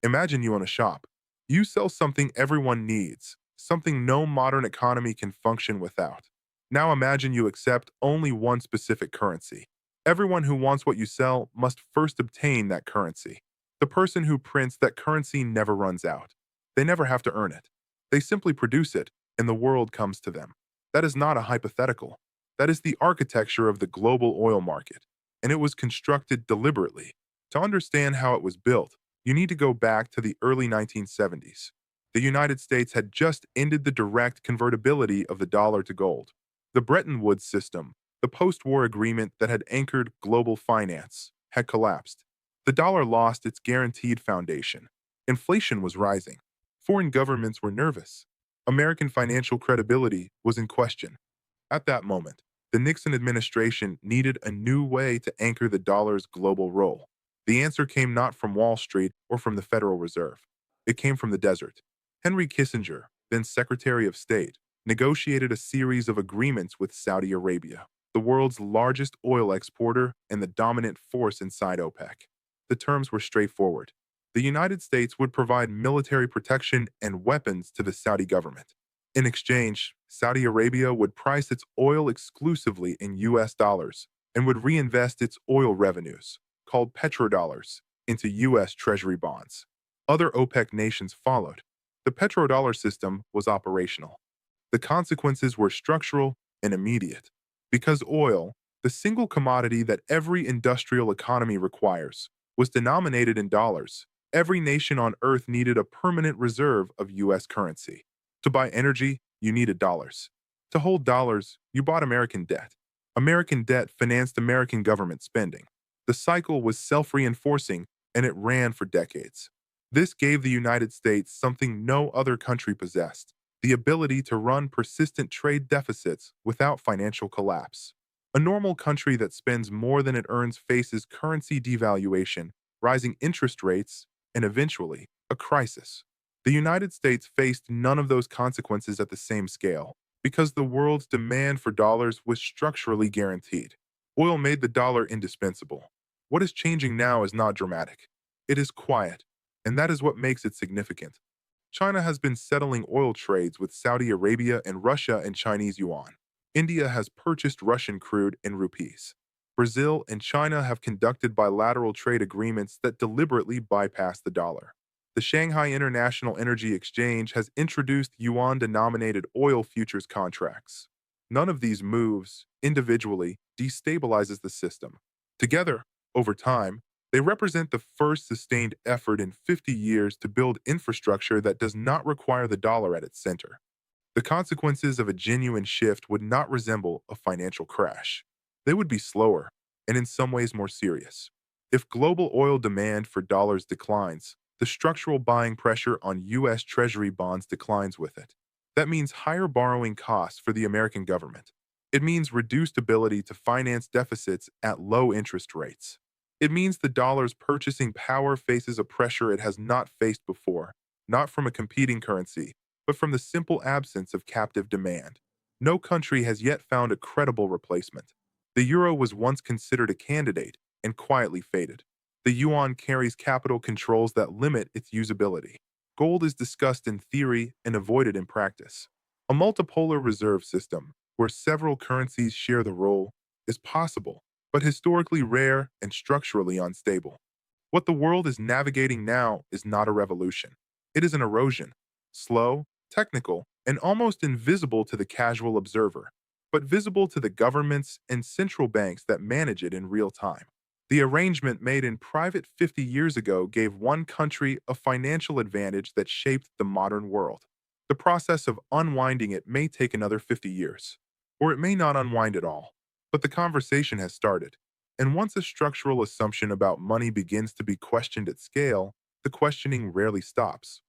Imagine you own a shop. You sell something everyone needs, something no modern economy can function without. Now imagine you accept only one specific currency. Everyone who wants what you sell must first obtain that currency. The person who prints that currency never runs out. They never have to earn it. They simply produce it, and the world comes to them. That is not a hypothetical. That is the architecture of the global oil market, and it was constructed deliberately. To understand how it was built, you need to go back to the early 1970s. The United States had just ended the direct convertibility of the dollar to gold. The Bretton Woods system, the post-war agreement that had anchored global finance, had collapsed. The dollar lost its guaranteed foundation. Inflation was rising. Foreign governments were nervous. American financial credibility was in question. At that moment, the Nixon administration needed a new way to anchor the dollar's global role. The answer came not from Wall Street or from the Federal Reserve. It came from the desert. Henry Kissinger, then Secretary of State, negotiated a series of agreements with Saudi Arabia, the world's largest oil exporter and the dominant force inside OPEC. The terms were straightforward. The United States would provide military protection and weapons to the Saudi government. In exchange, Saudi Arabia would price its oil exclusively in US dollars and would reinvest its oil revenues, called petrodollars, into US Treasury bonds. Other OPEC nations followed. The petrodollar system was operational. The consequences were structural and immediate. Because oil, the single commodity that every industrial economy requires, was denominated in dollars, every nation on Earth needed a permanent reserve of US currency. To buy energy, you needed dollars. To hold dollars, you bought American debt. American debt financed American government spending. The cycle was self-reinforcing, and it ran for decades. This gave the United States something no other country possessed: the ability to run persistent trade deficits without financial collapse. A normal country that spends more than it earns faces currency devaluation, rising interest rates, and eventually, a crisis. The United States faced none of those consequences at the same scale, because the world's demand for dollars was structurally guaranteed. Oil made the dollar indispensable. What is changing now is not dramatic. It is quiet, and that is what makes it significant. China has been settling oil trades with Saudi Arabia and Russia in Chinese yuan. India has purchased Russian crude in rupees. Brazil and China have conducted bilateral trade agreements that deliberately bypass the dollar. The Shanghai International Energy Exchange has introduced yuan-denominated oil futures contracts. None of these moves, individually, destabilizes the system. Together, over time, they represent the first sustained effort in 50 years to build infrastructure that does not require the dollar at its center. The consequences of a genuine shift would not resemble a financial crash. They would be slower, and in some ways more serious. If global oil demand for dollars declines, the structural buying pressure on U.S. Treasury bonds declines with it. That means higher borrowing costs for the American government. It means reduced ability to finance deficits at low interest rates. It means the dollar's purchasing power faces a pressure it has not faced before, not from a competing currency, but from the simple absence of captive demand. No country has yet found a credible replacement. The euro was once considered a candidate and quietly faded. The yuan carries capital controls that limit its usability. Gold is discussed in theory and avoided in practice. A multipolar reserve system, where several currencies share the role, is possible, but historically rare and structurally unstable. What the world is navigating now is not a revolution. It is an erosion, slow, technical, and almost invisible to the casual observer, but visible to the governments and central banks that manage it in real time. The arrangement made in private 50 years ago gave one country a financial advantage that shaped the modern world. The process of unwinding it may take another 50 years, or it may not unwind at all. But the conversation has started, and once a structural assumption about money begins to be questioned at scale, the questioning rarely stops.